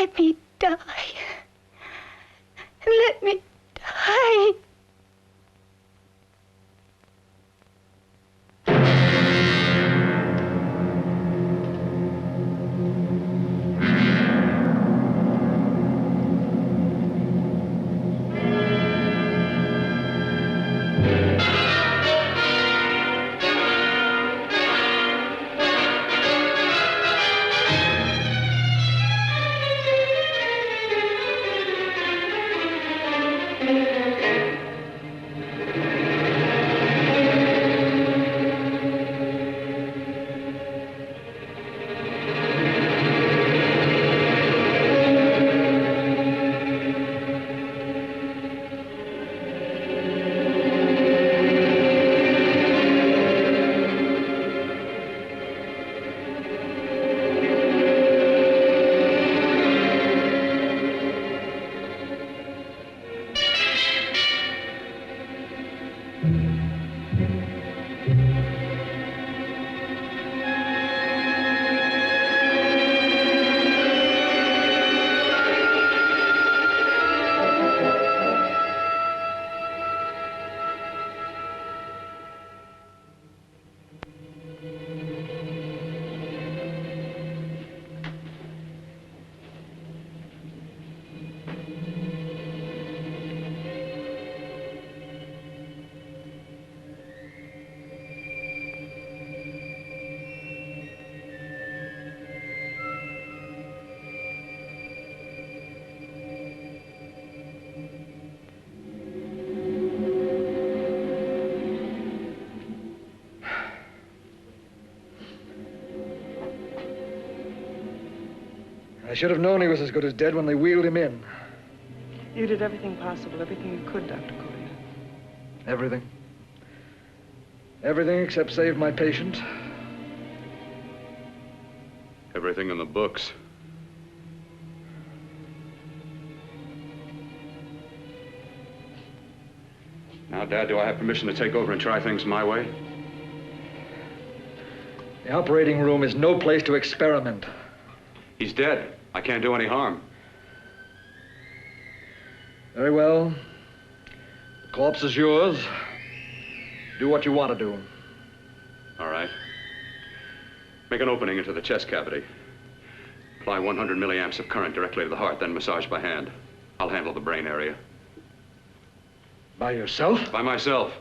Let me die. Let me die. I should have known he was as good as dead when they wheeled him in. You did everything possible, everything you could, Dr. Collier. Everything. Everything except save my patient. Everything in the books. Now, Dad, do I have permission to take over and try things my way? The operating room is no place to experiment. He's dead. I can't do any harm. Very well. The corpse is yours. Do what you want to do. All right. Make an opening into the chest cavity. Apply 100 milliamps of current directly to the heart, then massage by hand. I'll handle the brain area. By yourself? By myself.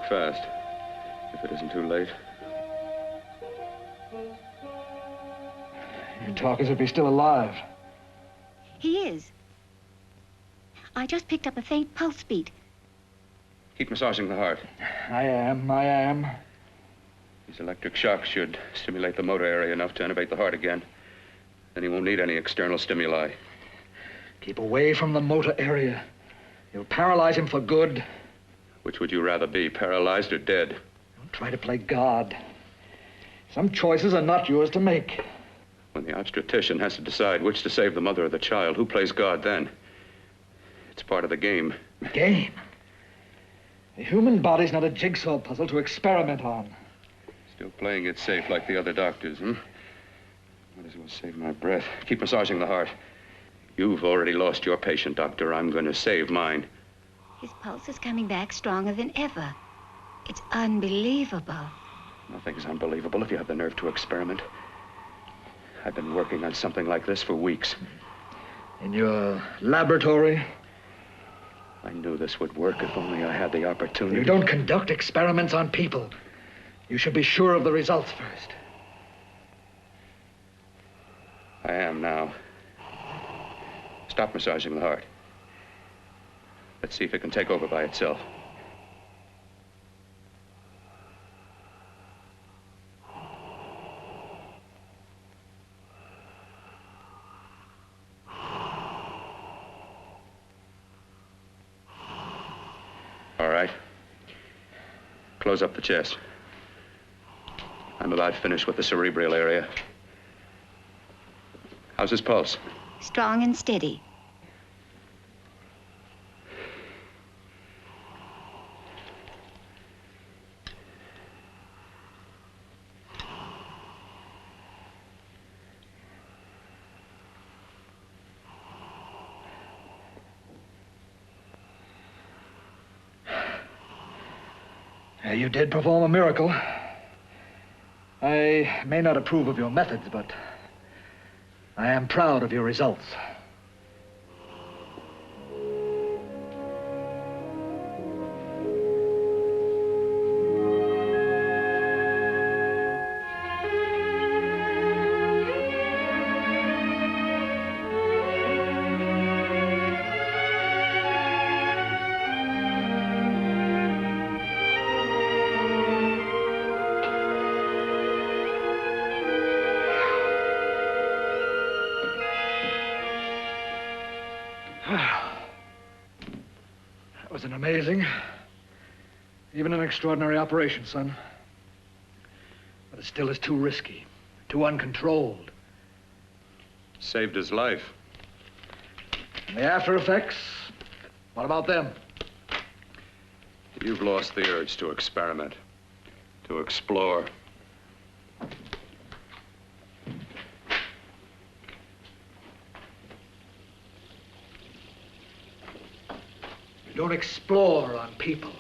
Fast, if it isn't too late. You talk as if he's still alive. He is. I just picked up a faint pulse beat. Keep massaging the heart. I am. These electric shocks should stimulate the motor area enough to innervate the heart again. Then he won't need any external stimuli. Keep away from the motor area. You'll paralyze him for good. Which would you rather be, paralyzed or dead? Don't try to play God. Some choices are not yours to make. When the obstetrician has to decide which to save the mother or the child, who plays God then? It's part of the game. Game? The human body's not a jigsaw puzzle to experiment on. Still playing it safe like the other doctors, hmm? Might as well save my breath. Keep massaging the heart. You've already lost your patient, Doctor. I'm going to save mine. His pulse is coming back stronger than ever. It's unbelievable. Nothing's unbelievable if you have the nerve to experiment. I've been working on something like this for weeks. In your laboratory? I knew this would work if only I had the opportunity. You don't conduct experiments on people. You should be sure of the results first. I am now. Stop massaging the heart. Let's see if it can take over by itself. All right. Close up the chest. I'm about finished with the cerebral area. How's his pulse? Strong and steady. You did perform a miracle. I may not approve of your methods, but I am proud of your results. That was an amazing, even an extraordinary operation, son. But it still is too risky, too uncontrolled. Saved his life. And the after effects, what about them? You've lost the urge to experiment, to explore. You don't explore on people.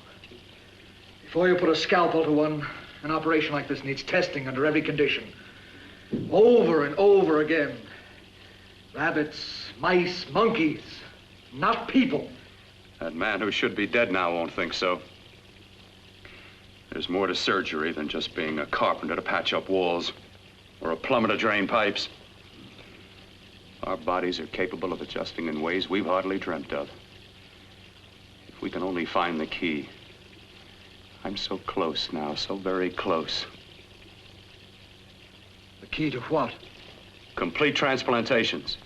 Before you put a scalpel to one, an operation like this needs testing under every condition. Over and over again. Rabbits, mice, monkeys, not people. That man who should be dead now won't think so. There's more to surgery than just being a carpenter to patch up walls or a plumber to drain pipes. Our bodies are capable of adjusting in ways we've hardly dreamt of. If we can only find the key. I'm so close now, so very close. The key to what? Complete transplantations.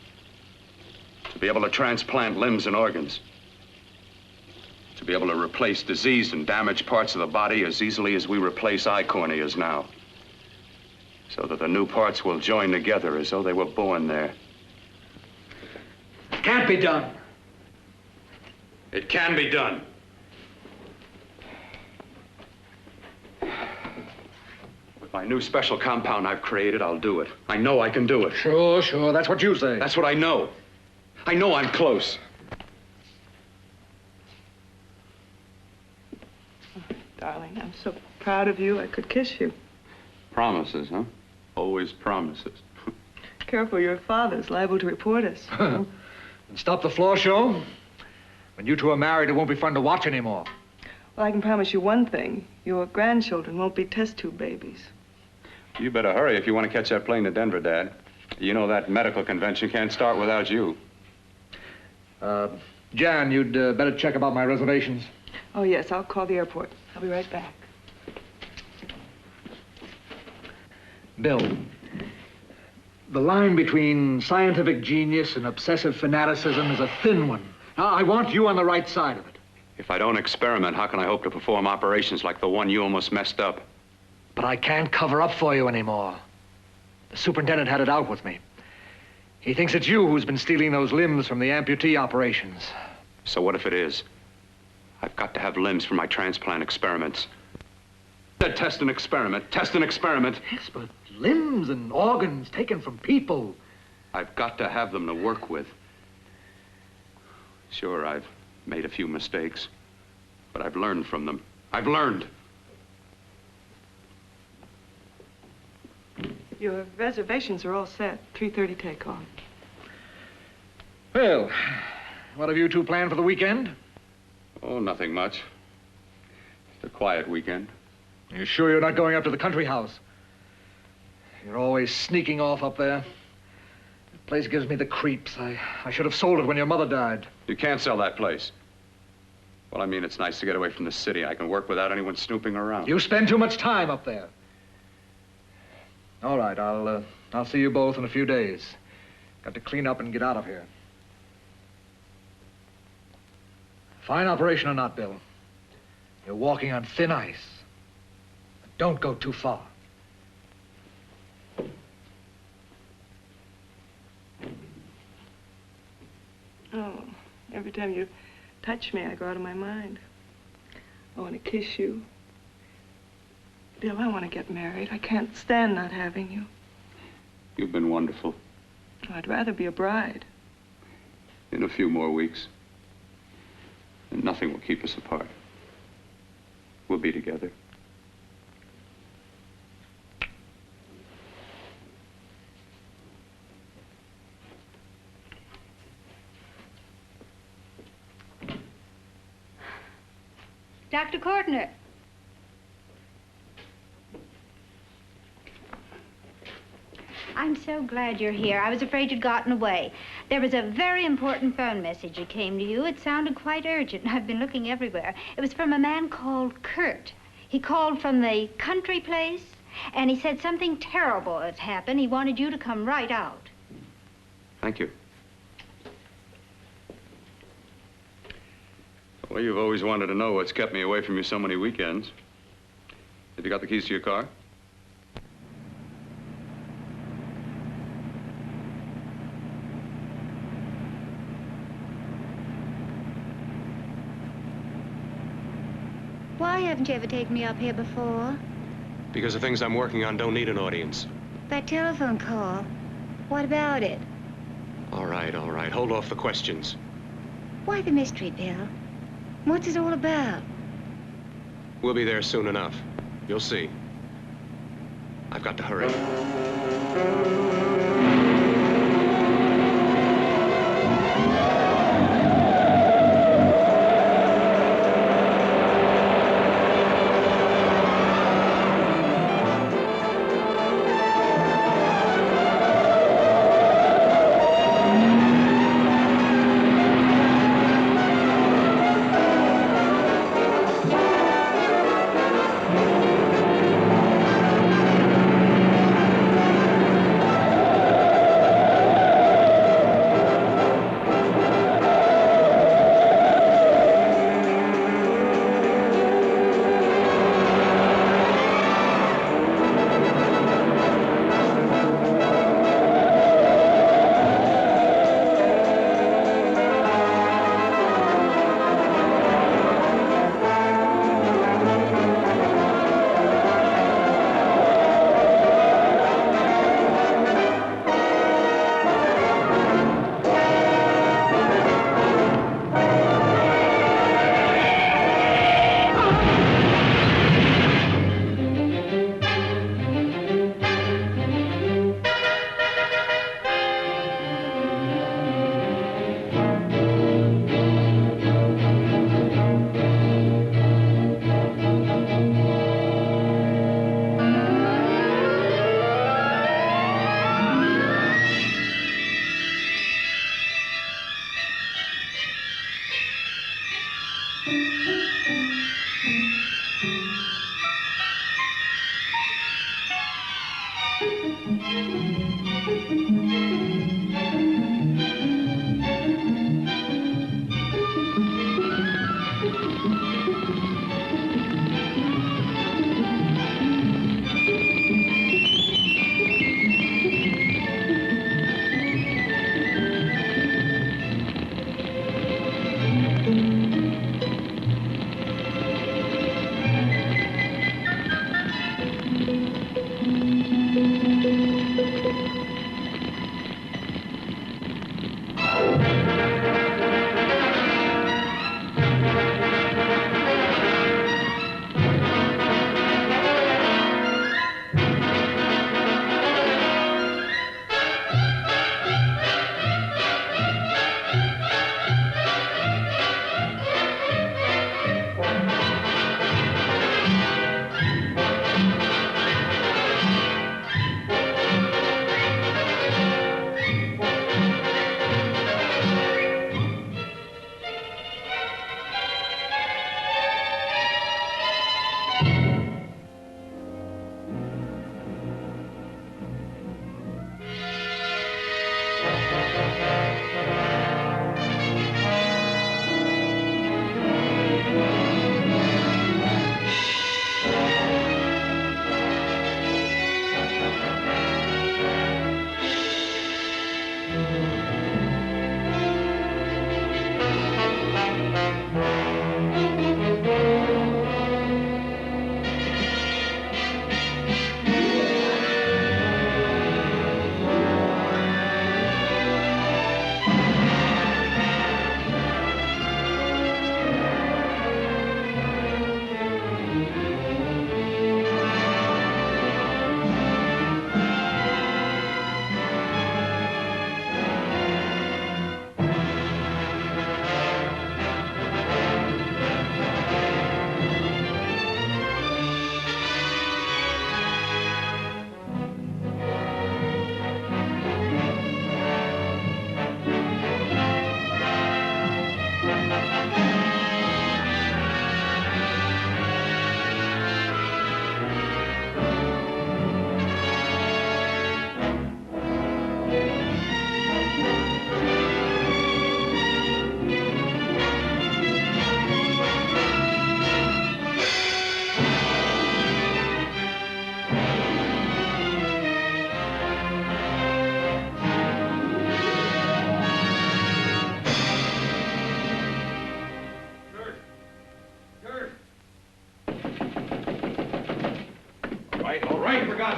To be able to transplant limbs and organs. To be able to replace diseased and damaged parts of the body as easily as we replace eye corneas now. So that the new parts will join together as though they were born there. It can't be done. It can be done. With my new special compound I've created, I'll do it. I know I can do it. Sure, that's what you say. That's what I know. I know I'm close. Oh, darling, I'm so proud of you, I could kiss you. Promises, huh? Always promises. Careful, your father's liable to report us. And stop the floor show? When you two are married, it won't be fun to watch anymore. Well, I can promise you one thing. Your grandchildren won't be test tube babies. You better hurry if you want to catch that plane to Denver, Dad. You know that medical convention can't start without you. Jan, you'd better check about my reservations. Oh, yes, I'll call the airport. I'll be right back. Bill, the line between scientific genius and obsessive fanaticism is a thin one. Now, I want you on the right side of it. If I don't experiment, how can I hope to perform operations like the one you almost messed up? But I can't cover up for you anymore. The superintendent had it out with me. He thinks it's you who's been stealing those limbs from the amputee operations. So what if it is? I've got to have limbs for my transplant experiments. Test and experiment, test and experiment. Yes, but limbs and organs taken from people. I've got to have them to work with. Sure, I've made a few mistakes. But I've learned from them. I've learned. Your reservations are all set. 3:30 takeoff. Well, what have you two planned for the weekend? Oh, nothing much. Just a quiet weekend. You sure you're not going up to the country house? You're always sneaking off up there. The place gives me the creeps. I should have sold it when your mother died. You can't sell that place. Well, I mean, it's nice to get away from the city. I can work without anyone snooping around. You spend too much time up there. All right, I'll see you both in a few days. Got to clean up and get out of here. Fine operation or not, Bill. You're walking on thin ice. But don't go too far. Oh, every time you touch me, I go out of my mind. I want to kiss you. Bill, I want to get married. I can't stand not having you. You've been wonderful. I'd rather be a bride. In a few more weeks. And nothing will keep us apart. We'll be together. Dr. Kortner. I'm so glad you're here. I was afraid you'd gotten away. There was a very important phone message that came to you. It sounded quite urgent. I've been looking everywhere. It was from a man called Kurt. He called from the country place, and he said something terrible has happened. He wanted you to come right out. Thank you. Well, you've always wanted to know what's kept me away from you so many weekends. Have you got the keys to your car? Why haven't you ever taken me up here before? Because the things I'm working on don't need an audience. That telephone call. What about it? All right, all right. Hold off the questions. Why the mystery, Bill? What's it all about? We'll be there soon enough. You'll see. I've got to hurry.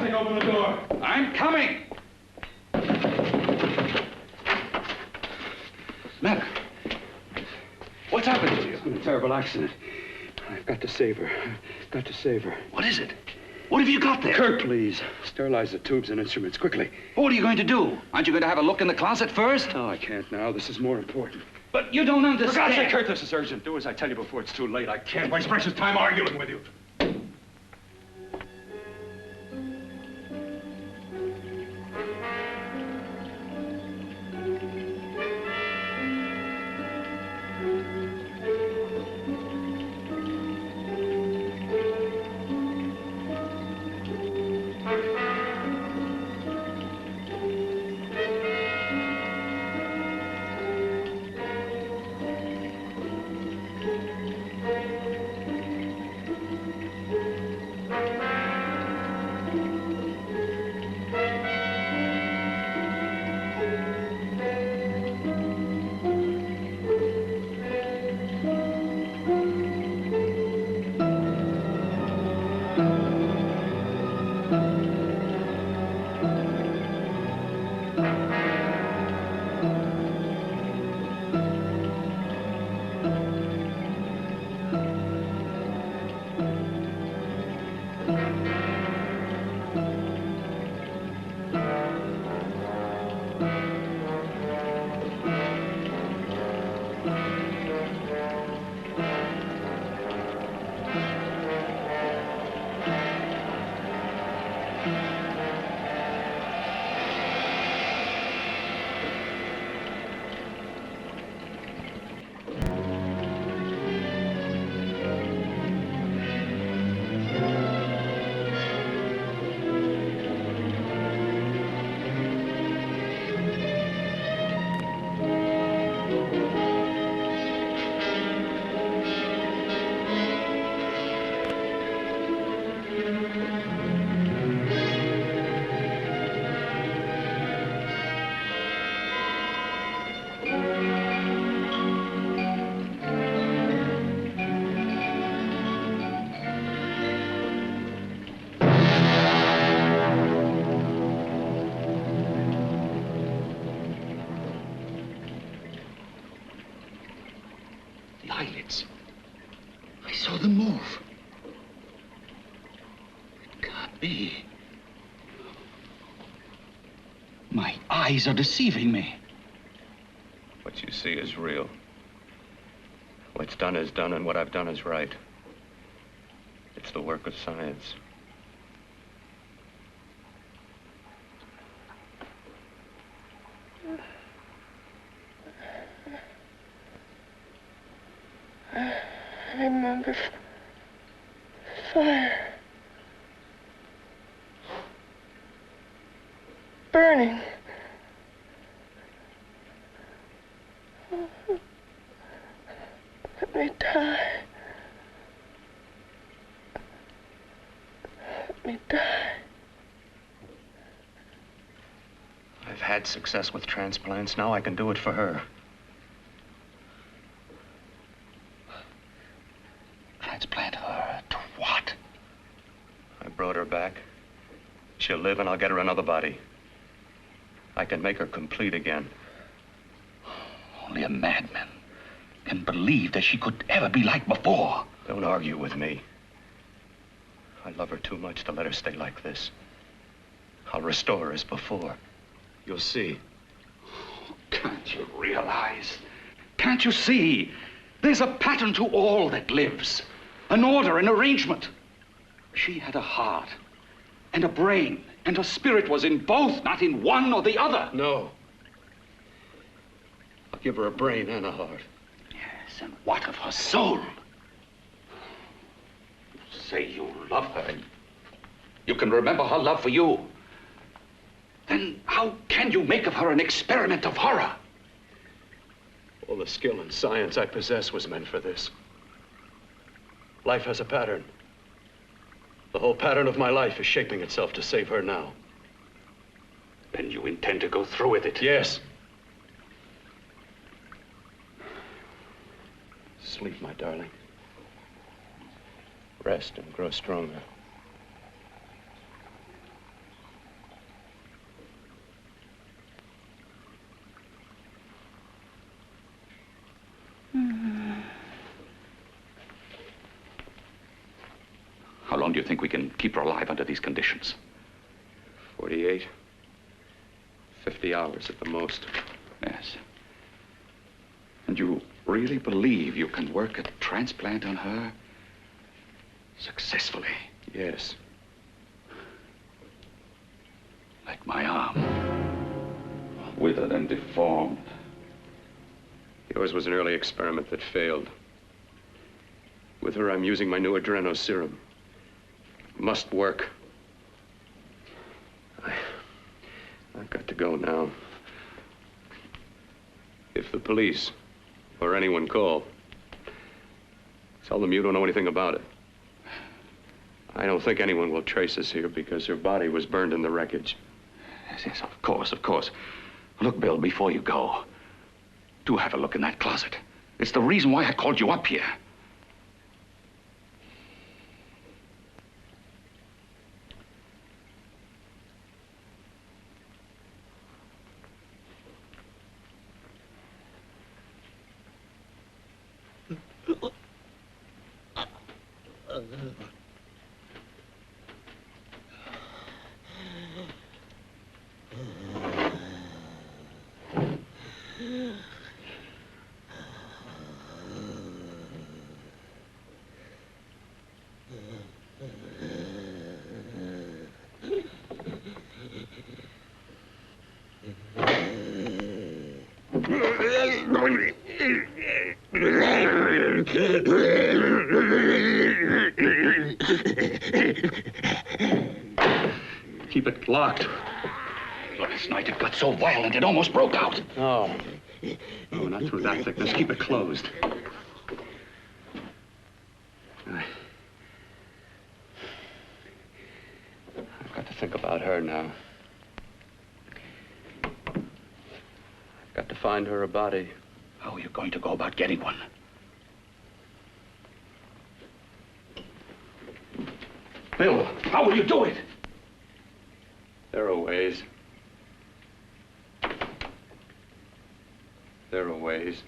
Something, open the door. I'm coming. Matter? What's happened to you? It's been a terrible accident. I've got to save her. Got to save her. What is it? What have you got there? Kurt, please. Sterilize the tubes and instruments quickly. What are you going to do? Aren't you going to have a look in the closet first? No, I can't now. This is more important. But you don't understand. For God's sake, Kurt, this is urgent. Do as I tell you before it's too late. I can't waste precious time arguing with you. Eyelids. I saw them move. It can't be. My eyes are deceiving me. What you see is real. What's done is done, and what I've done is right. It's the work of science. I remember fire. Burning. Let me die. Let me die. I've had success with transplants. Now I can do it for her. Transplant her to what? I brought her back. She'll live, and I'll get her another body. I can make her complete again. Only a madman can believe that she could ever be like before. Don't argue with me. I love her too much to let her stay like this. I'll restore her as before. You'll see. Can't you realize? Can't you see? There's a pattern to all that lives. An order, an arrangement. She had a heart and a brain, and her spirit was in both, not in one or the other. No. I'll give her a brain and a heart. Yes, and what of her soul? You say you love her, and you can remember her love for you. Then how can you make of her an experiment of horror? All the skill and science I possess was meant for this. Life has a pattern. The whole pattern of my life is shaping itself to save her now. Then you intend to go through with it? Yes. Sleep, my darling. Rest and grow stronger. do you think we can keep her alive under these conditions? 48. 50 hours at the most. Yes. And you really believe you can work a transplant on her successfully? Yes. Like my arm. Withered and deformed. Yours was an early experiment that failed. With her, I'm using my new adreno serum. Must work. I've got to go now. If the police or anyone call, tell them you don't know anything about it. I don't think anyone will trace us here because her body was burned in the wreckage. Yes, of course, of course. Look, Bill, before you go, do have a look in that closet. It's the reason why I called you up here. Keep it locked. Last night it got so violent it almost broke out. No. No, not through that thickness. Keep it closed. I've got to think about her now. I've got to find her a body. How are you going to go about getting one? Bill, how will you do it? There are ways. There are ways.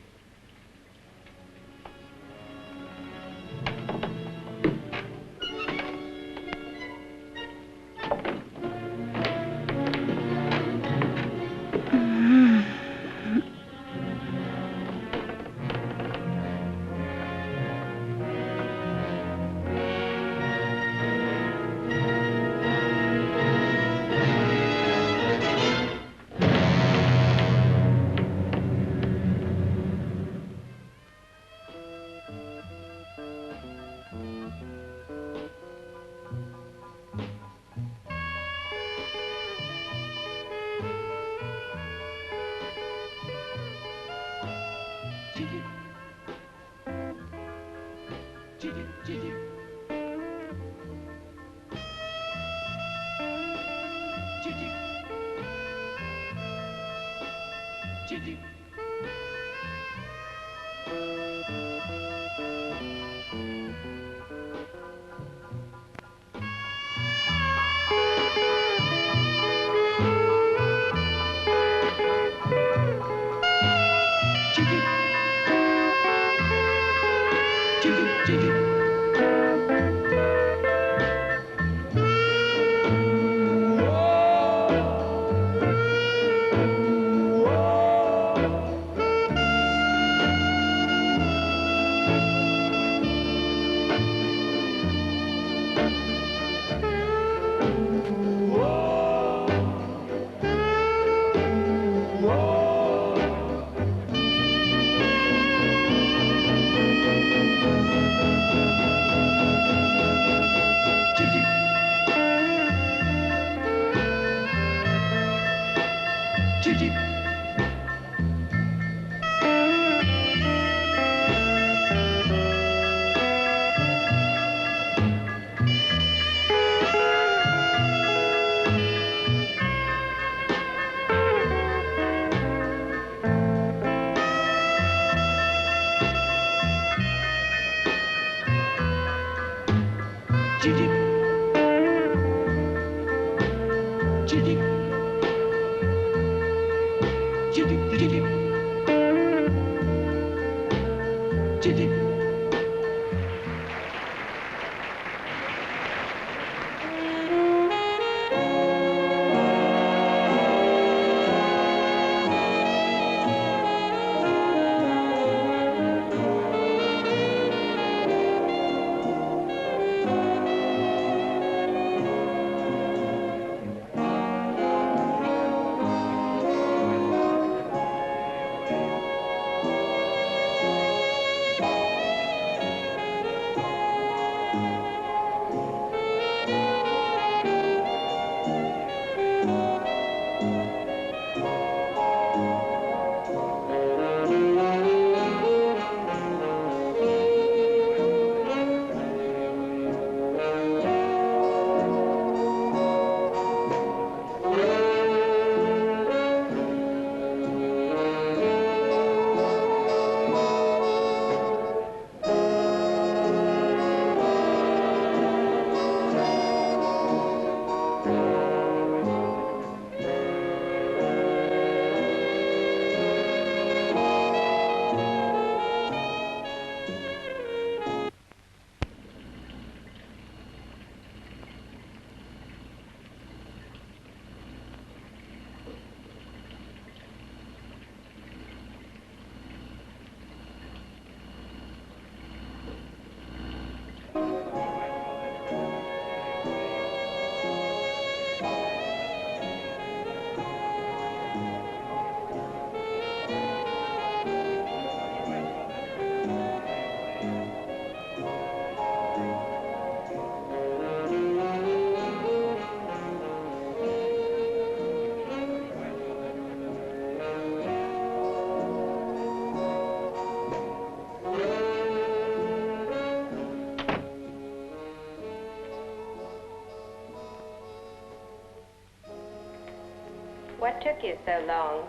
took you so long.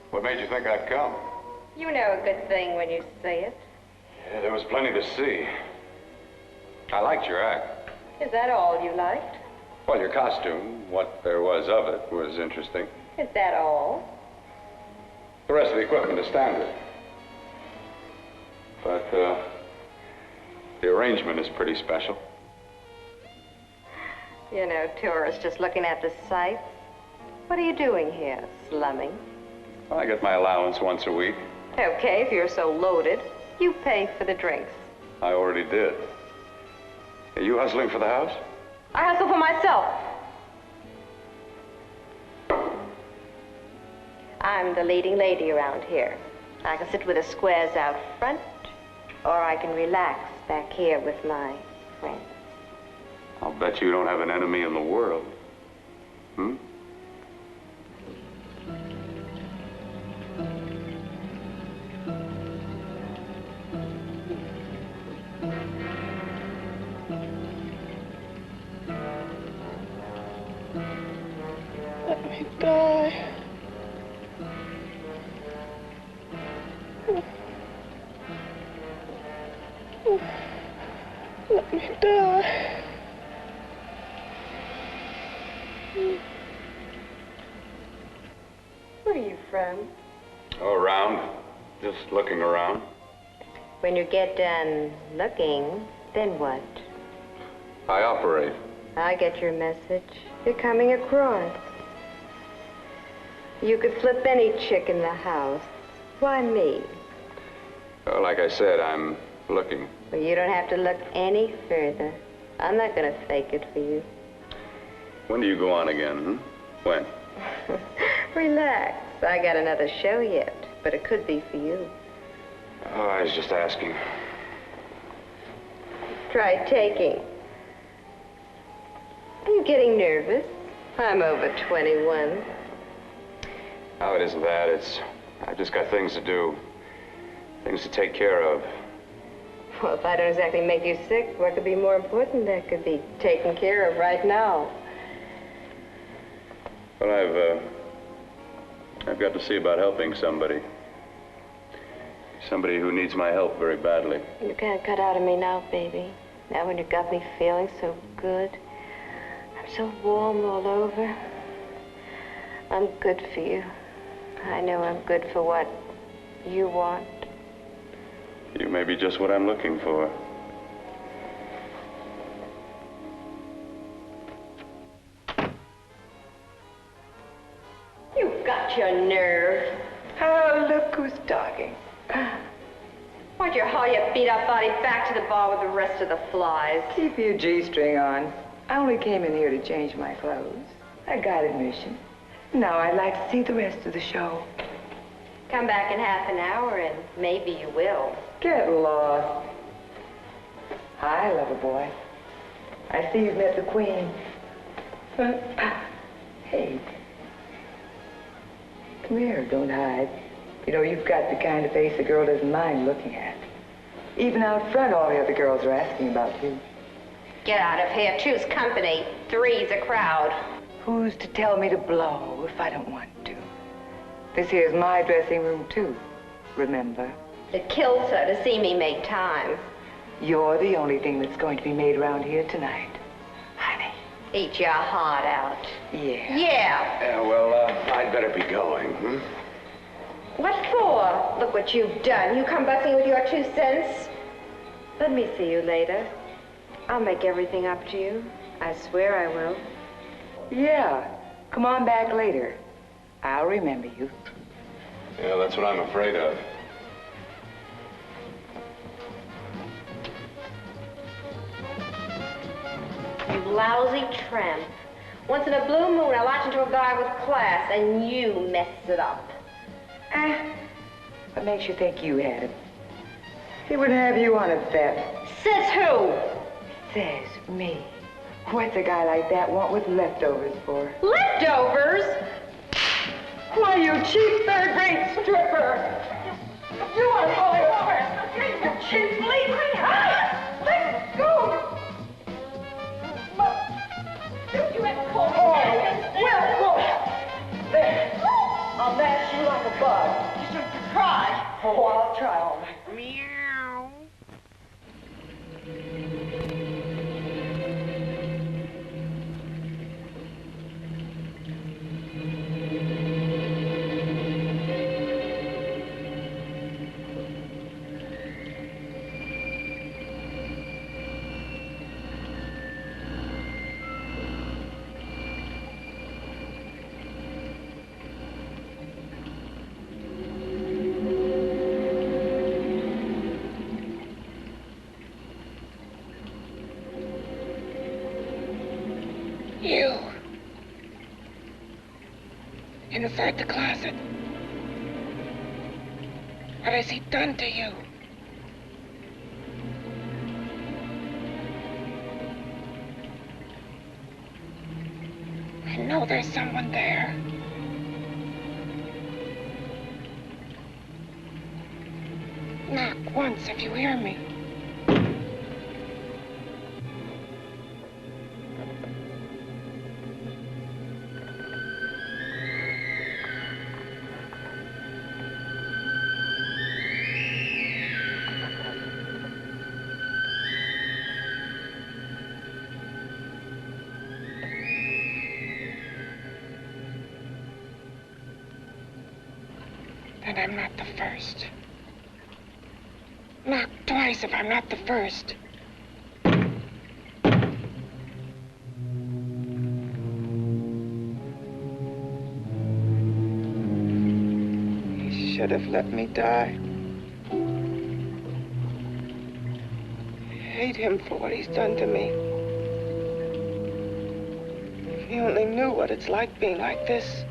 What made you think I'd come? You know a good thing when you see it. Yeah, there was plenty to see. I liked your act. Is that all you liked? Well, your costume, what there was of it, was interesting. Is that all? The rest of the equipment is standard. But, the arrangement is pretty special. You know, tourists just looking at the sights. What are you doing here? Slumming? I get my allowance once a week. Okay, if you're so loaded, you pay for the drinks. I already did. Are you hustling for the house? I hustle for myself. I'm the leading lady around here. I can sit with the squares out front, or I can relax back here with my friends. I'll bet you don't have an enemy in the world. Hmm? Let me die. Let me die. Where are you from? Oh, around. Just looking around. When you get done looking, then what? I operate. I get your message. You're coming across. You could flip any chick in the house. Why me? Oh, like I said, I'm looking. Well, you don't have to look any further. I'm not going to fake it for you. When do you go on again, hmm? When? Relax. I got another show yet, but it could be for you. Oh, I was just asking. Try taking. Are you getting nervous? I'm over 21. Oh, it isn't that. I've just got things to do. Things to take care of. Well, if I don't exactly make you sick, what could be more important that could be taken care of right now? Well, I've got to see about helping somebody. Somebody who needs my help very badly. You can't cut out of me now, baby. Now when you got me feeling so good. I'm so warm all over. I'm good for you. I know I'm good for what you want. You may be just what I'm looking for. You've got your nerve. Oh, look who's talking. Why'd you haul your beat-up body back to the bar with the rest of the flies? Keep your G-string on. I only came in here to change my clothes. I got admission. Now I'd like to see the rest of the show. Come back in half an hour and maybe you will. Get lost. Hi, lover boy. I see you've met the queen. Hey. Come here, don't hide. You know, you've got the kind of face a girl doesn't mind looking at. Even out front, all the other girls are asking about you. Get out of here. Choose company. Three's a crowd. Who's to tell me to blow if I don't want to? This here's my dressing room, too. Remember? It kills her to see me make time. You're the only thing that's going to be made around here tonight. Honey. Eat your heart out. Yeah. Yeah. Yeah, well, I'd better be going, hmm? What for? Look what you've done. You come busting with your 2 cents. Let me see you later. I'll make everything up to you. I swear I will. Yeah. Come on back later. I'll remember you. Yeah, that's what I'm afraid of. You lousy tramp. Once in a blue moon, I latch into a guy with class, and you mess it up. What makes you think you had him? He wouldn't have you on a bet. Says who? Says me. What's a guy like that want with leftovers for? Leftovers? Why, you cheap third-rate stripper! You are going over! You cheap bleeding! Let go! You had pulled. Oh, well, there. Oh, I'll try all right. Meow. You. Inside the closet. What has he done to you? I know there's someone there. Knock once if you hear me. And I'm not the first. Knock twice if I'm not the first. He should have let me die. I hate him for what he's done to me. If he only knew what it's like being like this.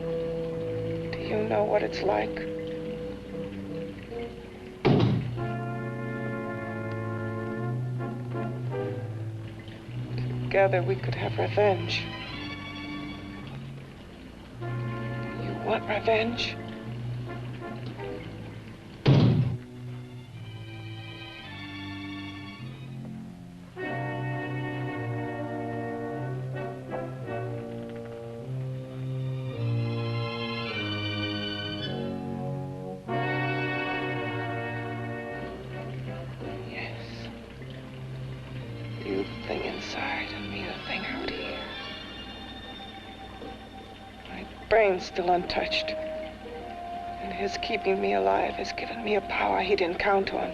You know what it's like. Together we could have revenge. You want revenge? You the thing inside and me the thing out here. My brain's still untouched. And his keeping me alive has given me a power he didn't count on.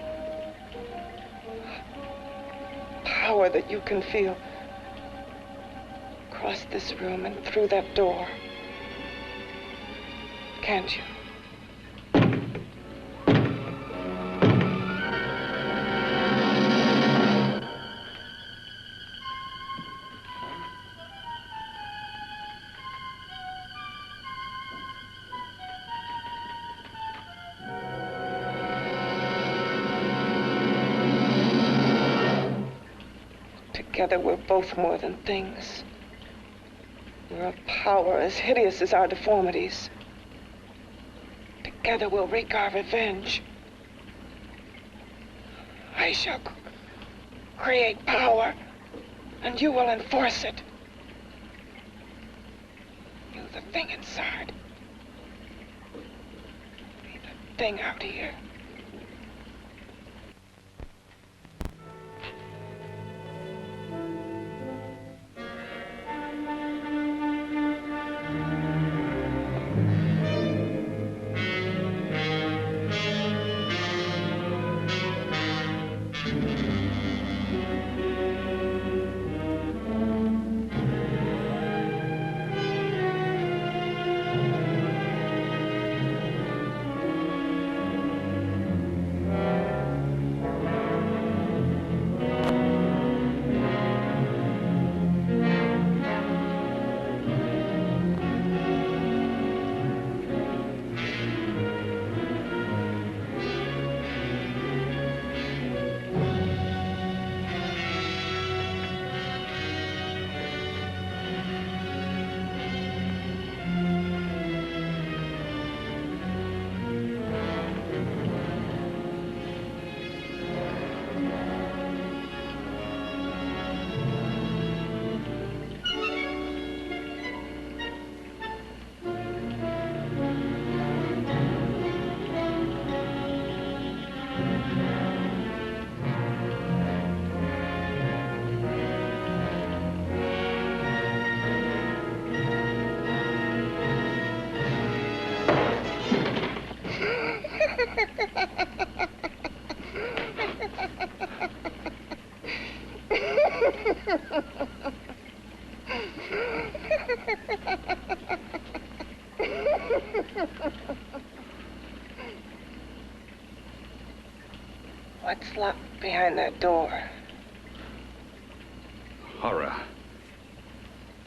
Power that you can feel across this room and through that door. Can't you? Together we're both more than things. We're a power as hideous as our deformities. Together we'll wreak our revenge. I shall create power, and you will enforce it. You the thing inside. Me the thing out here. What's locked behind that door? Horror.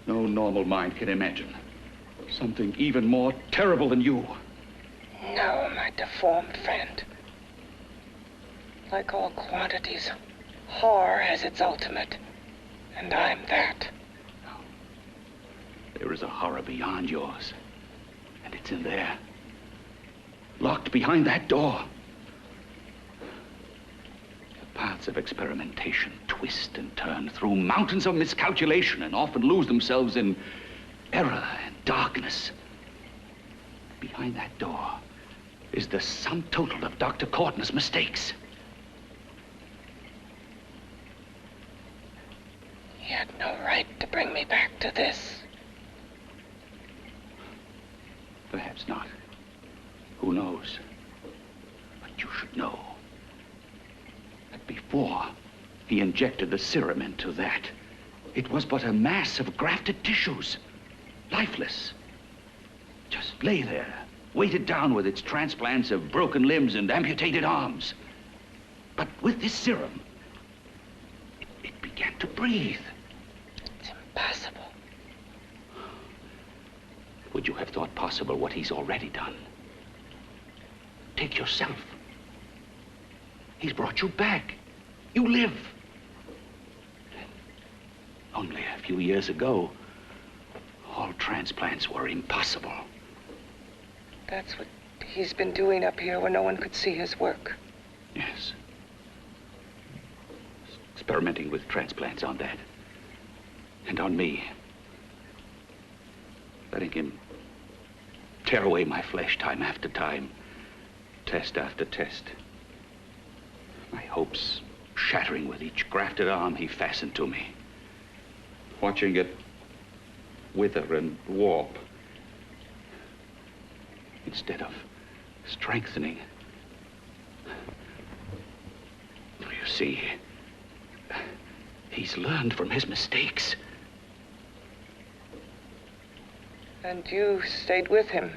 No normal mind can imagine. Something even more terrible than you. No, my deformed friend. Like all quantities, horror has its ultimate. And I'm that. There is a horror beyond yours. And it's in there. Locked behind that door. The paths of experimentation twist and turn through mountains of miscalculation and often lose themselves in error and darkness. Behind that door is the sum total of Dr. Corton's mistakes. He had no right to bring me back to this. Perhaps not. Who knows? But you should know that before he injected the serum into that, it was but a mass of grafted tissues, lifeless. Just lay there, weighted down with its transplants of broken limbs and amputated arms. But with this serum, it began to breathe. It's impossible. Would you have thought possible what he's already done? Take yourself. He's brought you back. You live. Only a few years ago, all transplants were impossible. That's what he's been doing up here where no one could see his work. Yes. Experimenting with transplants on that. And on me. Letting him tear away my flesh time after time, test after test. My hopes shattering with each grafted arm he fastened to me. Watching it wither and warp instead of strengthening. You see, he's learned from his mistakes. And you stayed with him,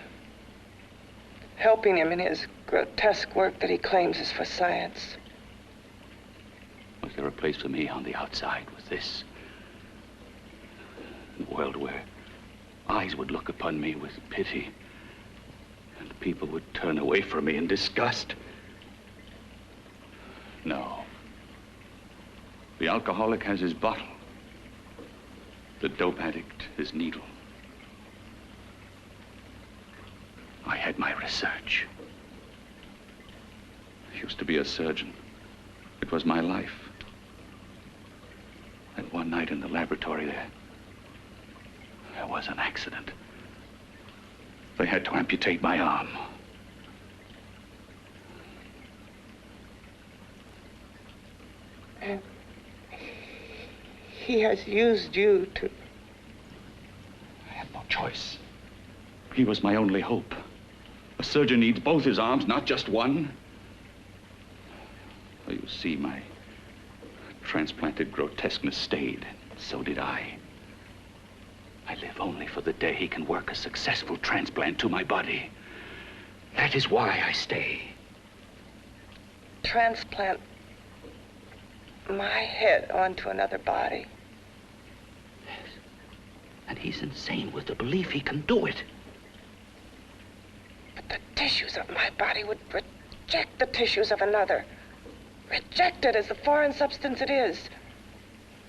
helping him in his grotesque work that he claims is for science. Was there a place for me on the outside with this? A world where eyes would look upon me with pity and people would turn away from me in disgust? No. The alcoholic has his bottle. The dope addict his needle. I had my research. I used to be a surgeon. It was my life. And one night in the laboratory there was an accident. They had to amputate my arm. And he has used you to... I had no choice. He was my only hope. A surgeon needs both his arms, not just one. Well, you see, my transplanted grotesqueness stayed. So did I. I live only for the day he can work a successful transplant to my body. That is why I stay. Transplant my head onto another body. Yes. And he's insane with the belief he can do it. But the tissues of my body would reject the tissues of another. Reject it as the foreign substance it is.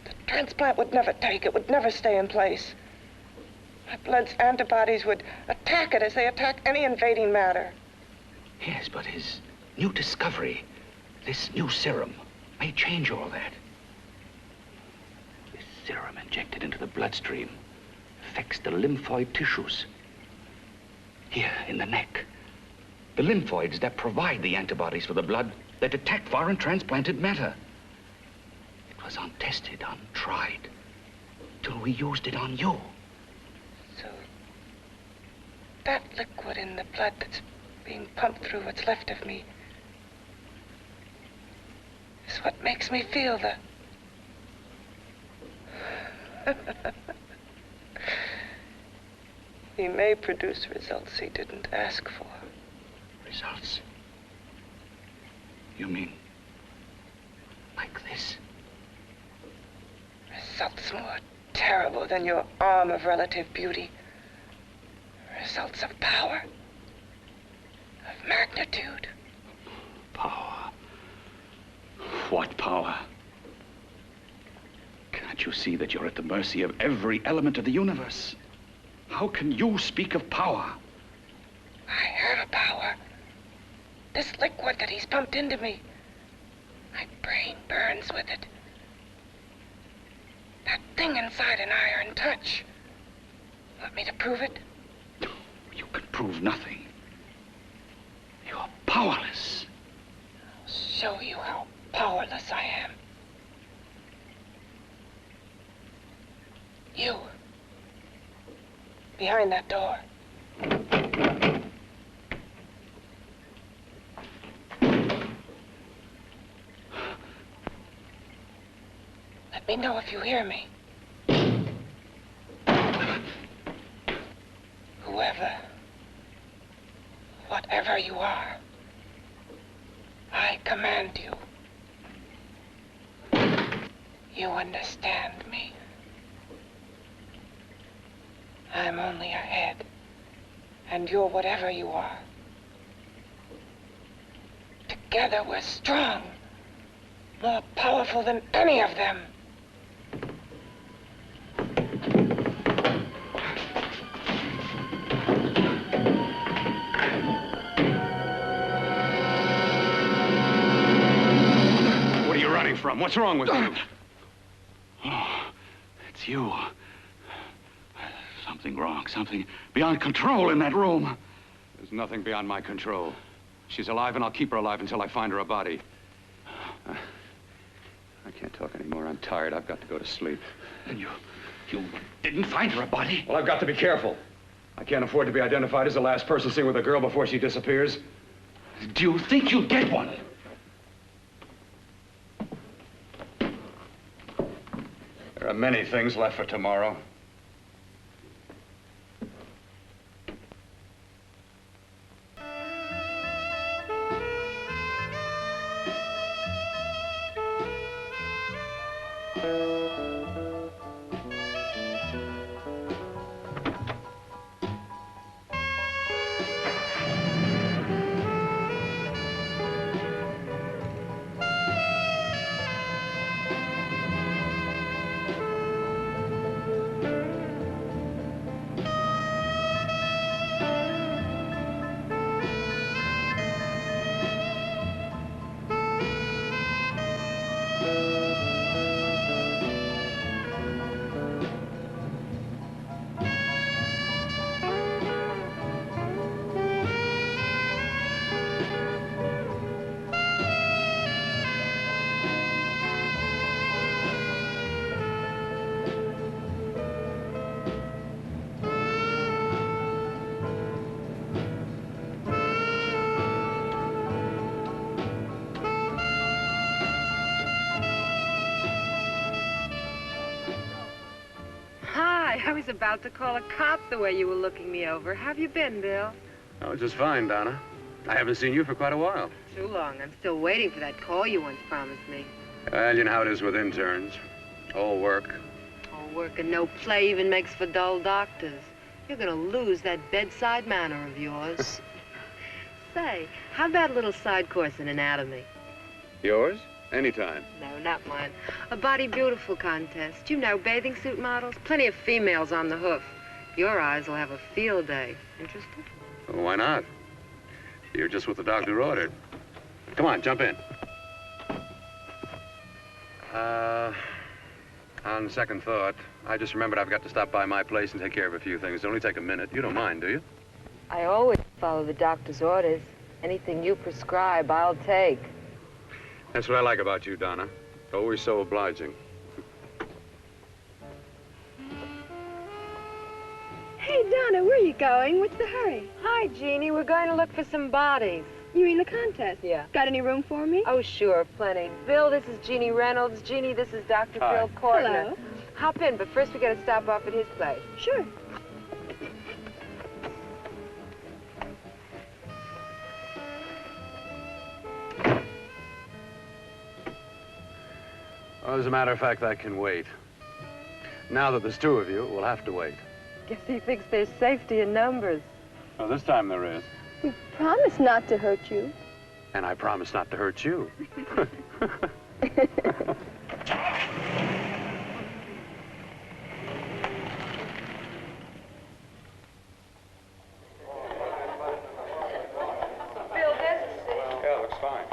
The transplant would never take it, would never stay in place. My blood's antibodies would attack it as they attack any invading matter. Yes, but his new discovery, this new serum, may change all that. This serum injected into the bloodstream affects the lymphoid tissues. Here, in the neck. The lymphoids that provide the antibodies for the blood that attack foreign transplanted matter. It was untested, untried, till we used it on you. So, that liquid in the blood that's being pumped through what's left of me, is what makes me feel the... He may produce results he didn't ask for. Results? You mean like this? Results more terrible than your arm of relative beauty. Results of power, of magnitude. Power? What power? Can't you see that you're at the mercy of every element of the universe? How can you speak of power? I have a power. This liquid that he's pumped into me. My brain burns with it. That thing inside an iron touch. Want me to prove it? You can prove nothing. You're powerless. I'll show you how powerless I am. You. Behind that door. Let me know if you hear me. Whoever, whatever you are, I command you. You understand me. I'm only a head, and you're whatever you are. Together we're strong, more powerful than any of them. What are you running from? What's wrong with you? Oh, it's you. Something wrong, something beyond control in that room. There's nothing beyond my control. She's alive, and I'll keep her alive until I find her a body. I can't talk anymore. I'm tired. I've got to go to sleep. And you didn't find her a body? Well, I've got to be careful. I can't afford to be identified as the last person seen with a girl before she disappears. Do you think you'll get one? There are many things left for tomorrow. I was about to call a cop the way you were looking me over. How have you been, Bill? Oh, just fine, Donna. I haven't seen you for quite a while. Too long. I'm still waiting for that call you once promised me. Well, you know how it is with interns. All work. All work and no play even makes for dull doctors. You're gonna lose that bedside manner of yours. Say, how about a little side course in anatomy? Yours? Anytime. No, not mine. A Body Beautiful contest. You know, bathing suit models. Plenty of females on the hoof. Your eyes will have a field day. Interested? Well, why not? You're just what the doctor ordered. Come on, jump in. On second thought, I just remembered I've got to stop by my place and take care of a few things. It'll only take a minute. You don't mind, do you? I always follow the doctor's orders. Anything you prescribe, I'll take. That's what I like about you, Donna. Always so obliging. Hey, Donna, where are you going. What's the hurry? Hi, Jeannie. We're going to look for some bodies. You mean the contest? Yeah. Got any room for me? Oh, sure, plenty. Bill, this is Jeannie Reynolds. Jeannie, this is Dr. Hi. Phil Kortner. Hello. Hop in, but first we got to stop off at his place. Sure. Well, as a matter of fact, that can wait. Now that there's two of you, we'll have to wait. Guess he thinks there's safety in numbers. Well, this time there is. We promised not to hurt you. And I promise not to hurt you. Bill, there's a seat. Yeah, looks fine.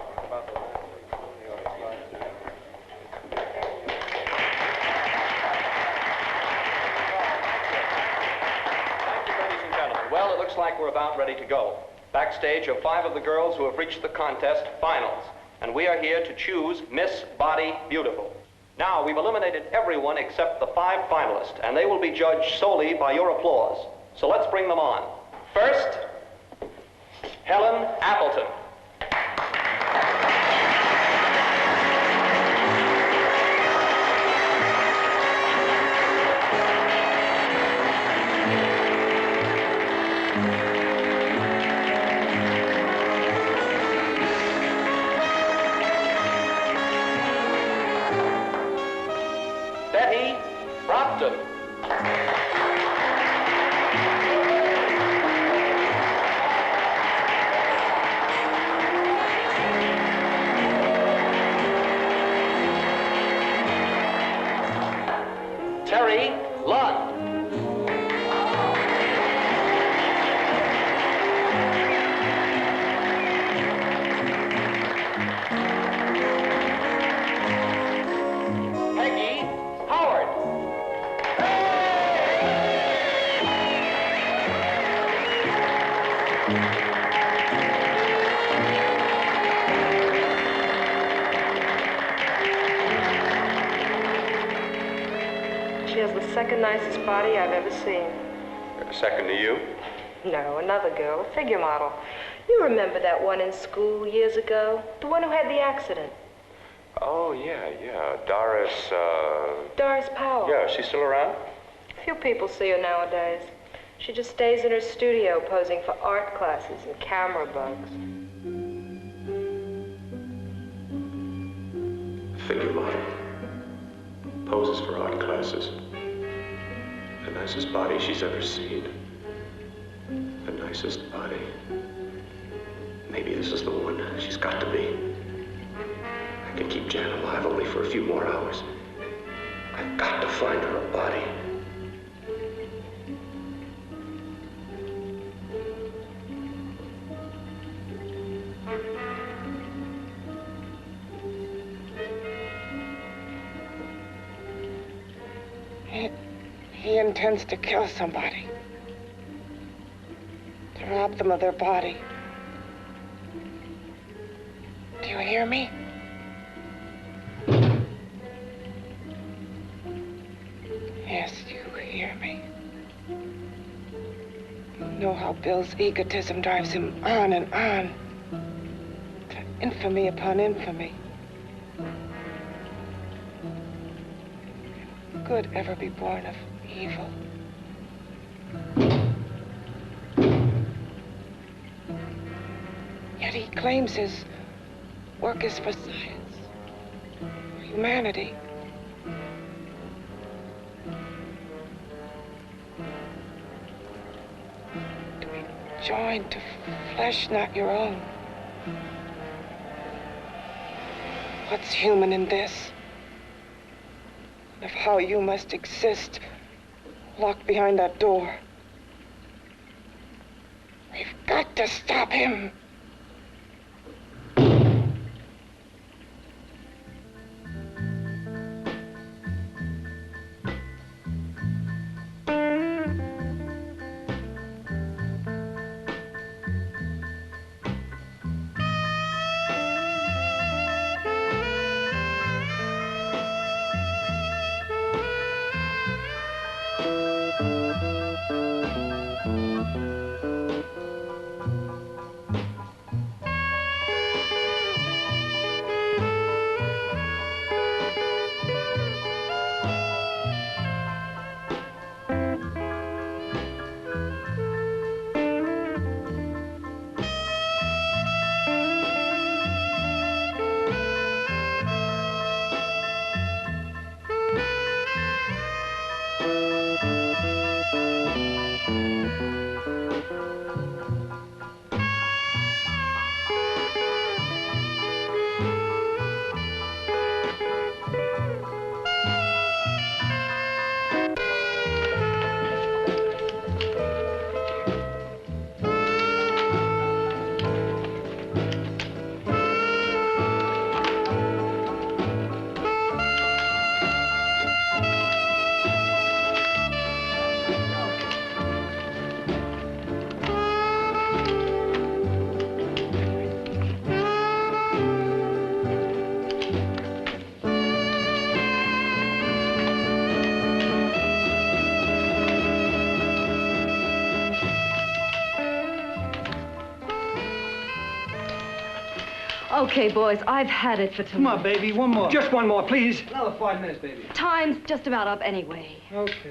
Well, it looks like we're about ready to go. Backstage are 5 of the girls who have reached the contest finals, and we are here to choose Miss Body Beautiful. Now, we've eliminated everyone except the 5 finalists, and they will be judged solely by your applause. So let's bring them on. First, Helen Appleton. Betty Brockton. Terry Lund. Peggy Howard. She has the second nicest body I've ever seen. Second to you? No, another girl, a figure model. You remember that one in school years ago? The one who had the accident. Oh, yeah. Doris, Doris Powell. Yeah, is she still around? Few people see her nowadays. She just stays in her studio posing for art classes and camera bugs. Figure model. Poses for art classes. The nicest body she's ever seen. The nicest body. Maybe this is the one. She's got to be. I can keep Jan alive only for a few more hours. I've got to find her a body. He intends to kill somebody. To rob them of their body. Do you hear me? Yes, you hear me. You know how Bill's egotism drives him on and on. To infamy upon infamy. Can good ever be born of evil? Yet he claims his work is for science, for humanity. To be joined to flesh not your own. What's human in this? Of how you must exist, locked behind that door. We've got to stop him. Okay, boys, I've had it for tonight. Come on, baby, one more. Just one more, please. Another 5 minutes, baby. Time's just about up anyway. Okay.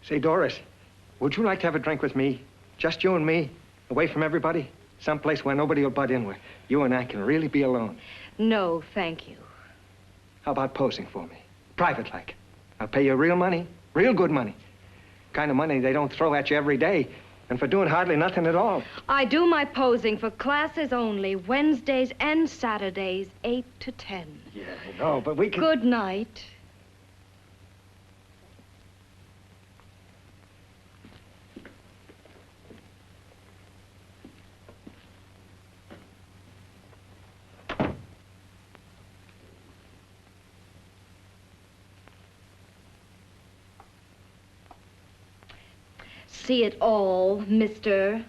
Say, Doris, would you like to have a drink with me? Just you and me, away from everybody? Someplace where nobody will butt in, where you and I can really be alone. No, thank you. How about posing for me? Private-like. I'll pay you real money, real good money. Kind of money they don't throw at you every day, and for doing hardly nothing at all. I do my posing for classes only, Wednesdays and Saturdays, 8 to 10. Yeah, I know, but we can... Good night. See it all, mister.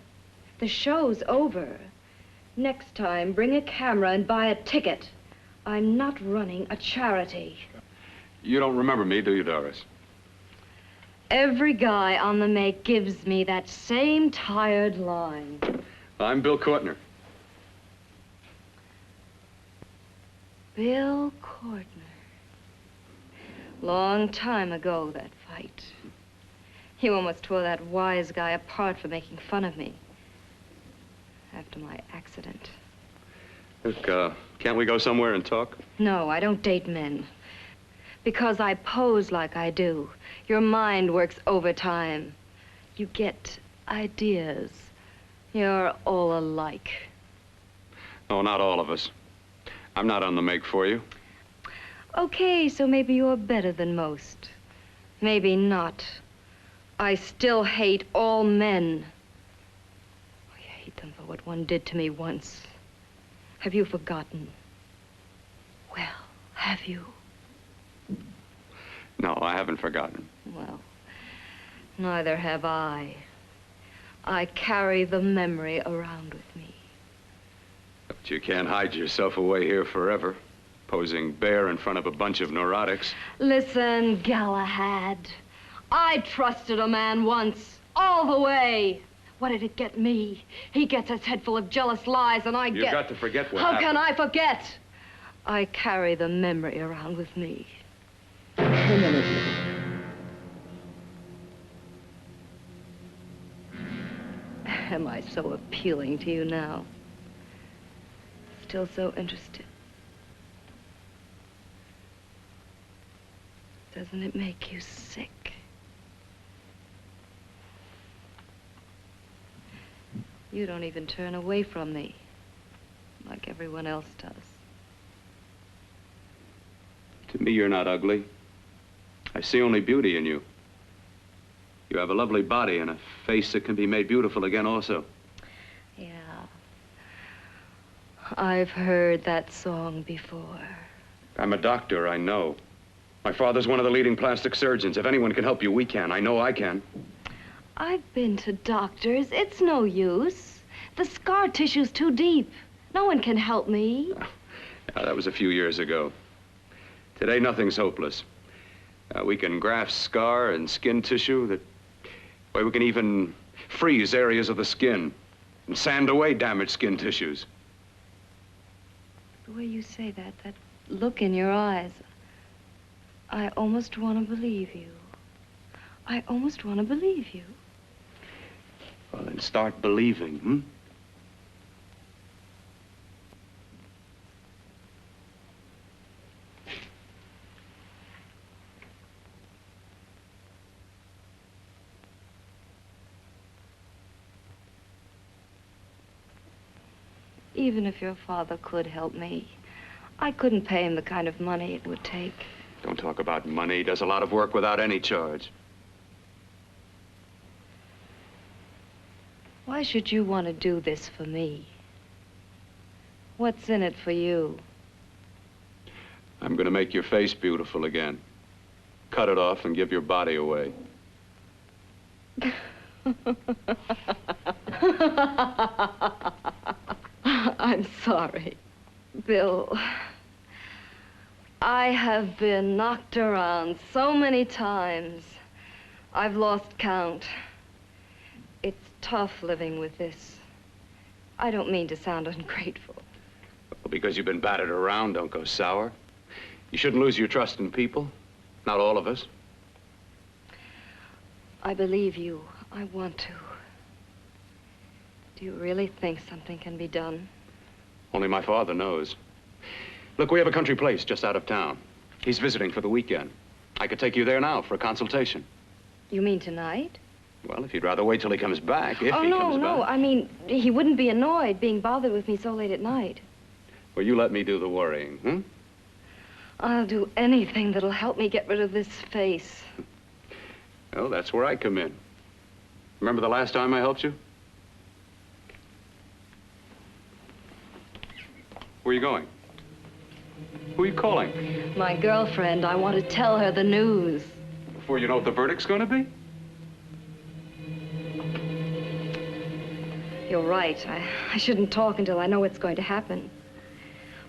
The show's over. Next time, bring a camera and buy a ticket. I'm not running a charity. You don't remember me, do you, Doris? Every guy on the make gives me that same tired line. I'm Bill Courtner. Bill Courtner. Long time ago, that fight. You almost tore that wise guy apart for making fun of me. After my accident. Look, can't we go somewhere and talk? No, I don't date men. Because I pose like I do, your mind works overtime. You get ideas. You're all alike. Oh, not all of us. I'm not on the make for you. Okay, so maybe you're better than most. Maybe not. I still hate all men. I hate them for what one did to me once. Have you forgotten? Well, have you? No, I haven't forgotten. Well, neither have I. I carry the memory around with me. But you can't hide yourself away here forever, posing bare in front of a bunch of neurotics. Listen, Galahad. I trusted a man once, all the way. What did it get me? He gets his head full of jealous lies, and You've got to forget what How happened. can I forget? I carry the memory around with me. Am I so appealing to you now? Still so interested? Doesn't it make you sick? You don't even turn away from me, like everyone else does. To me, you're not ugly. I see only beauty in you. You have a lovely body and a face that can be made beautiful again also. Yeah. I've heard that song before. I'm a doctor, I know. My father's one of the leading plastic surgeons. If anyone can help you, we can. I know I can. I've been to doctors. It's no use. The scar tissue's too deep. No one can help me. That was a few years ago. Today, nothing's hopeless. We can graft scar and skin tissue that... Well, we can even freeze areas of the skin and sand away damaged skin tissues. The way you say that look in your eyes, I almost want to believe you. I almost want to believe you. Well, then start believing, hmm? Even if your father could help me, I couldn't pay him the kind of money it would take. Don't talk about money. He does a lot of work without any charge. Why should you want to do this for me? What's in it for you? I'm going to make your face beautiful again. Cut it off and give your body away. I'm sorry. Bill, I have been knocked around so many times. I've lost count. It's tough living with this. I don't mean to sound ungrateful. Well, because you've been battered around, don't go sour. You shouldn't lose your trust in people. Not all of us. I believe you. I want to. Do you really think something can be done? Only my father knows. Look, we have a country place just out of town. He's visiting for the weekend. I could take you there now for a consultation. You mean tonight? Well, if you'd rather wait till he comes back, if he comes no. back. I mean, he wouldn't be annoyed being bothered with me so late at night. Well, you let me do the worrying, hmm? I'll do anything that'll help me get rid of this face. Well, that's where I come in. Remember the last time I helped you? Where are you going? Who are you calling? My girlfriend. I want to tell her the news. Before you know what the verdict's going to be? You're right. I shouldn't talk until I know what's going to happen.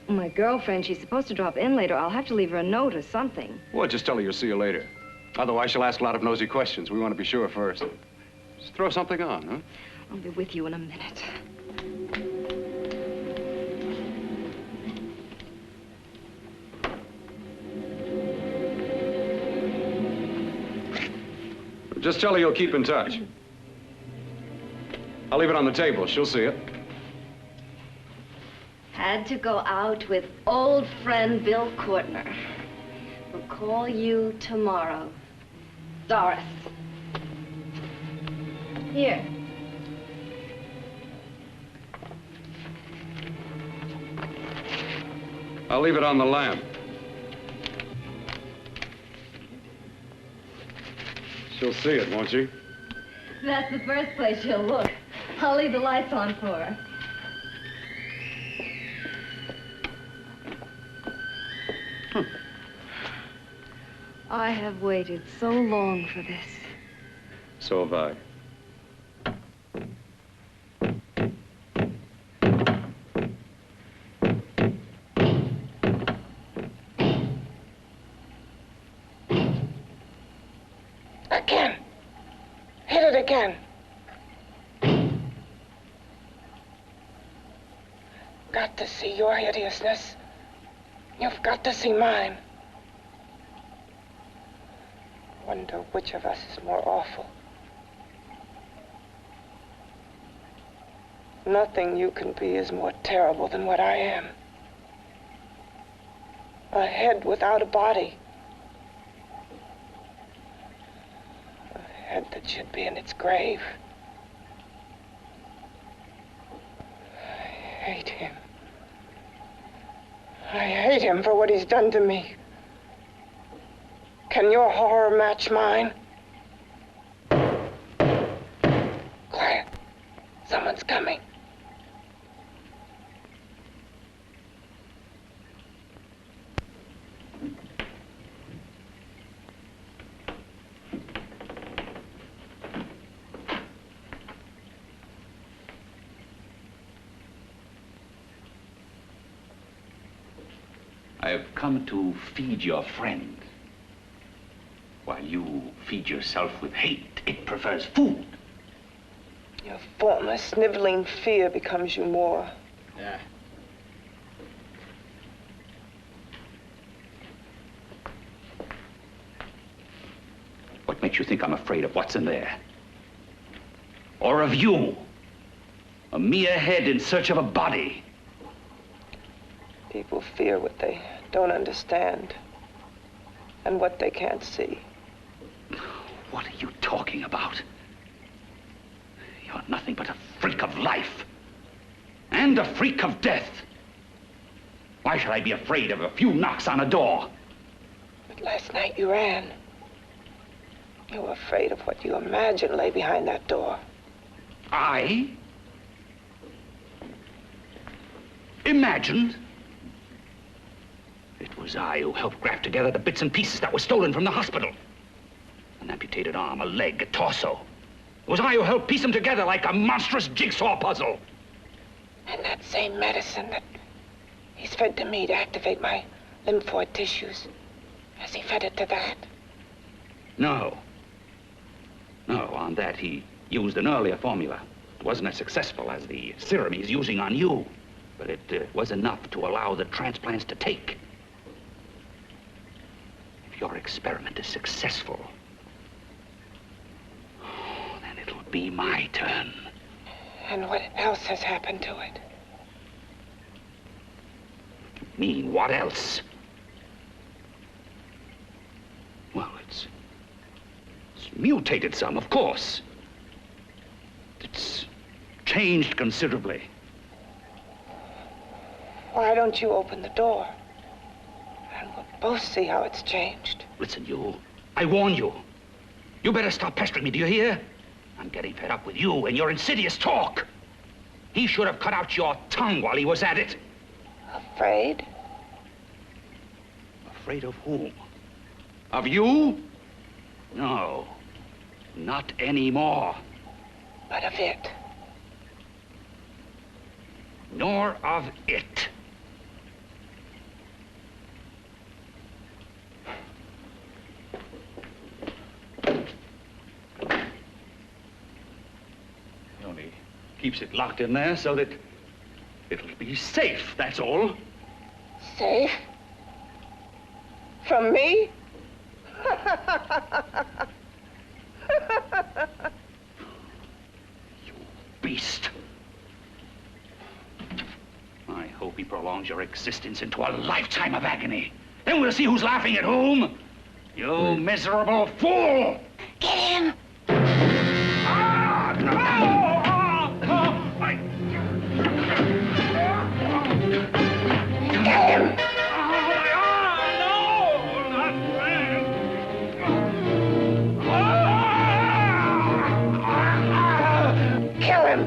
My girlfriend, she's supposed to drop in later. I'll have to leave her a note or something. Well, just tell her you'll see you later. Otherwise, she'll ask a lot of nosy questions. We want to be sure first. Just throw something on, huh? I'll be with you in a minute. Just tell her you'll keep in touch. I'll leave it on the table. She'll see it. Had to go out with old friend Bill Courtner. We'll call you tomorrow. Doris. Here. I'll leave it on the lamp. She'll see it, won't she? That's the first place she'll look. I'll leave the lights on for her. I have waited so long for this. So have I. Again. Hit it again. Got to see your hideousness. You've got to see mine. Wonder which of us is more awful. Nothing you can be is more terrible than what I am. A head without a body. A head that should be in its grave. I hate him. I hate him for what he's done to me. Can your horror match mine? Quiet. Someone's coming. I have come to feed your friend. While you feed yourself with hate, it prefers food. Your formless, sniveling fear becomes you more. Yeah. What makes you think I'm afraid of what's in there? Or of you? A mere head in search of a body. People fear what they don't understand and what they can't see. What are you talking about? You're nothing but a freak of life. And a freak of death. Why should I be afraid of a few knocks on a door? But last night you ran. You were afraid of what you imagined lay behind that door. I? Imagined? It was I who helped graft together the bits and pieces that were stolen from the hospital. An amputated arm, a leg, a torso. It was I who helped piece them together like a monstrous jigsaw puzzle. And that same medicine that he's fed to me to activate my lymphoid tissues, has he fed it to that? No. No, on that he used an earlier formula. It wasn't as successful as the serum he's using on you, but it was enough to allow the transplants to take. If your experiment is successful, then it'll be my turn. And what else has happened to it? Mean what else? Well, it's mutated some, of course. It's changed considerably. Why don't you open the door? And we'll both see how it's changed. Listen, you. I warn you. You better stop pestering me, do you hear? I'm getting fed up with you and your insidious talk. He should have cut out your tongue while he was at it. Afraid? Afraid of whom? Of you? No, not anymore. But of it. Nor of it. He only keeps it locked in there so that it'll be safe, that's all. Safe? From me? Beast. I hope he prolongs your existence into a lifetime of agony. Then we'll see who's laughing at whom. You miserable fool! Get him! Ah, Get him! Kill him!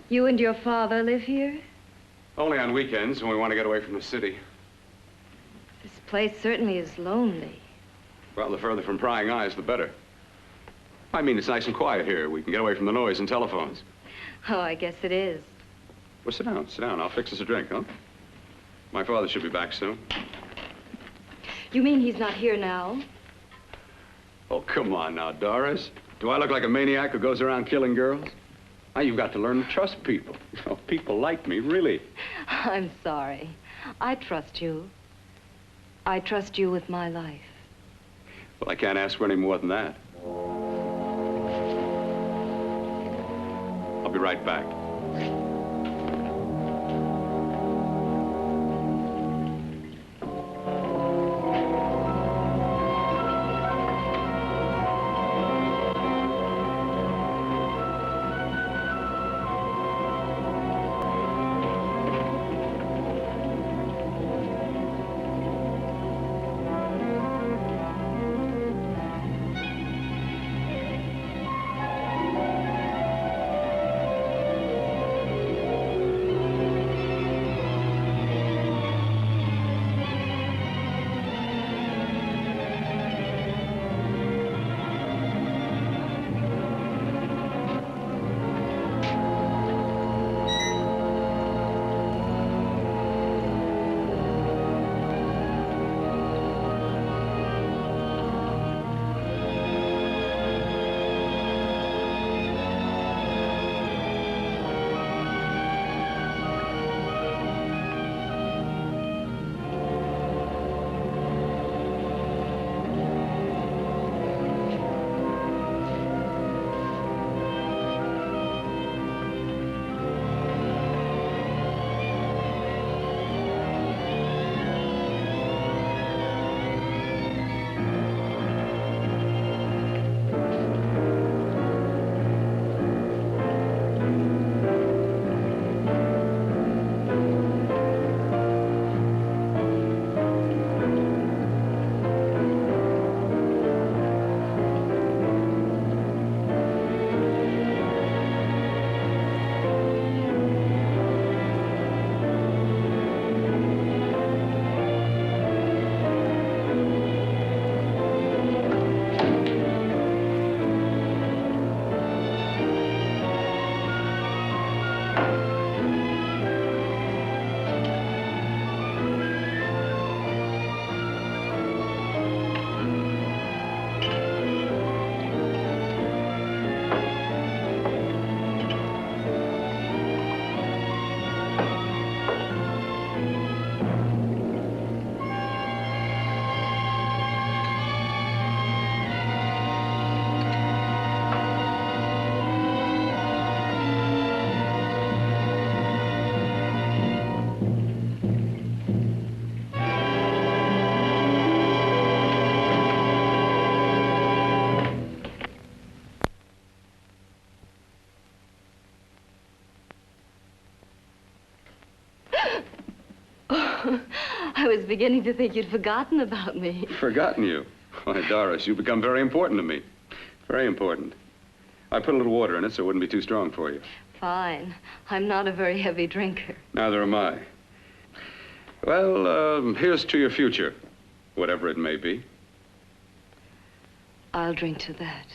You and your father live here? Only on weekends when we want to get away from the city. This place certainly is lonely. Well, the further from prying eyes, the better. I mean, it's nice and quiet here. We can get away from the noise and telephones. Oh, I guess it is. Well, sit down, sit down. I'll fix us a drink, huh? My father should be back soon. You mean he's not here now? Oh, come on now, Doris. Do I look like a maniac who goes around killing girls? Now, you've got to learn to trust people. You know, people like me, really. I'm sorry. I trust you. I trust you with my life. Well, I can't ask for any more than that. I'll be right back. I was beginning to think you'd forgotten about me. Forgotten you? Why, Doris, you've become very important to me. Very important. I put a little water in it so it wouldn't be too strong for you. Fine. I'm not a very heavy drinker. Neither am I. Well, here's to your future, whatever it may be. I'll drink to that.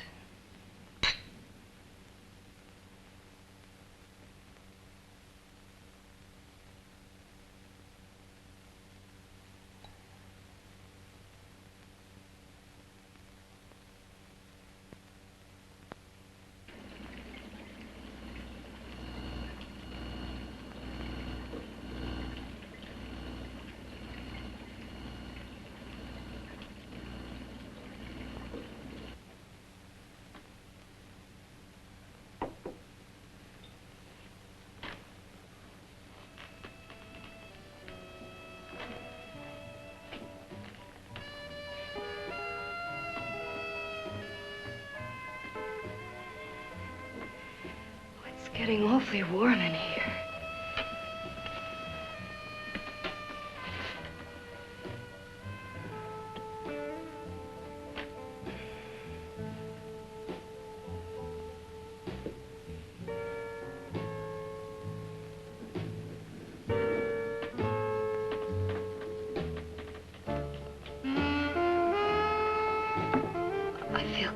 It's getting awfully warm in here.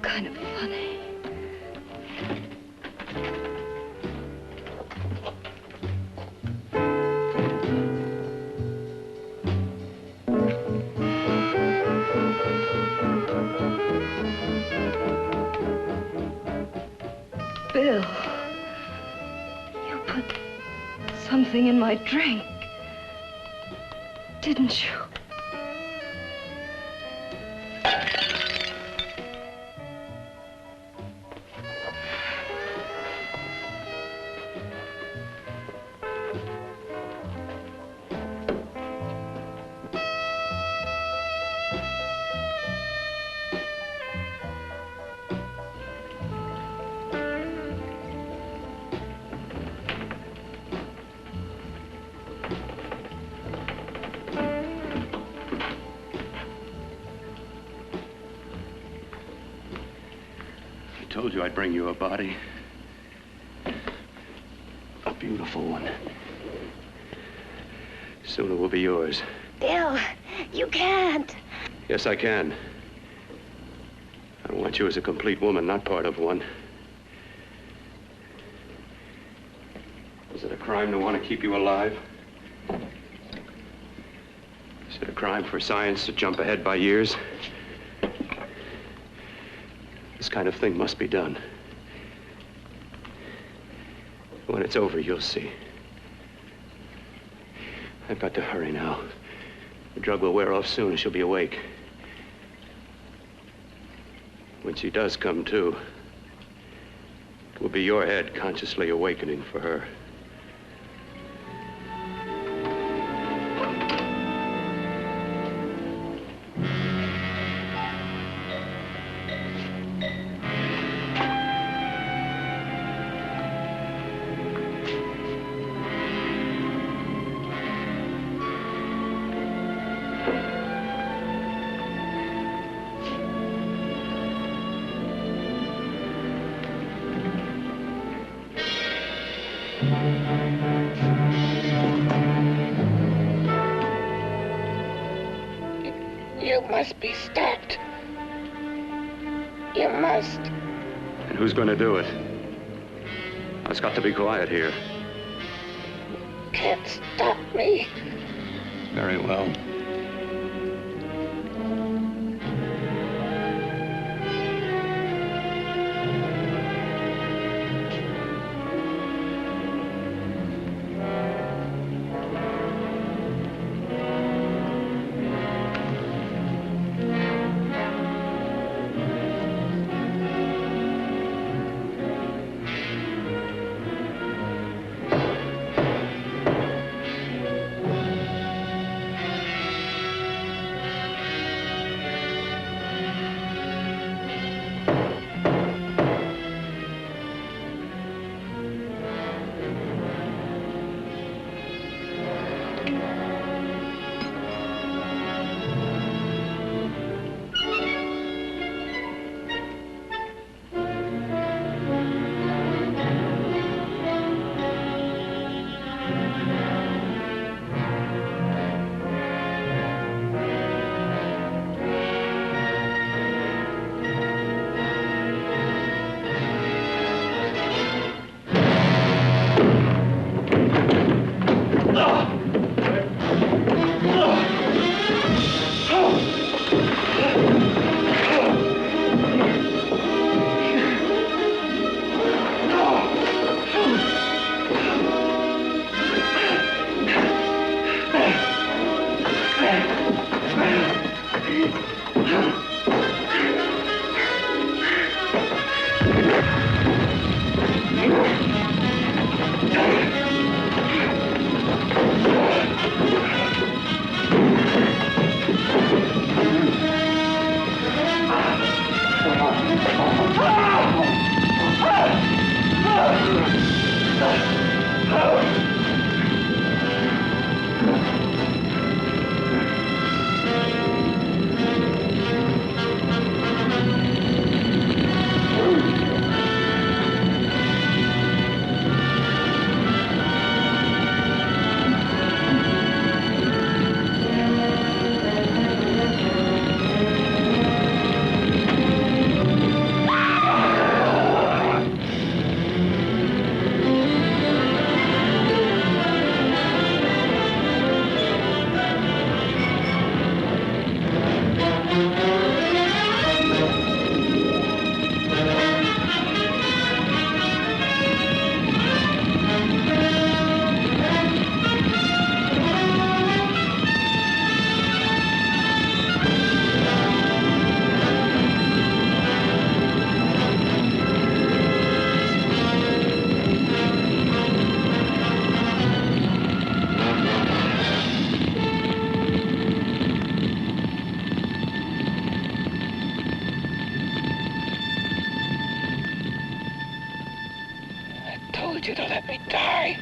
kind of funny. Bill, you put something in my drink, didn't you? I told you I'd bring you a body. A beautiful one. Soon it will be yours. Bill, you can't. Yes, I can. I want you as a complete woman, not part of one. Is it a crime to want to keep you alive? Is it a crime for science to jump ahead by years? This kind of thing must be done. When it's over, you'll see. I've got to hurry now. The drug will wear off soon and she'll be awake. When she does come to, it will be your head consciously awakening for her. You must be stopped. You must. And who's going to do it? It's got to be quiet here. Can't stop me. Very well. told you to let me die.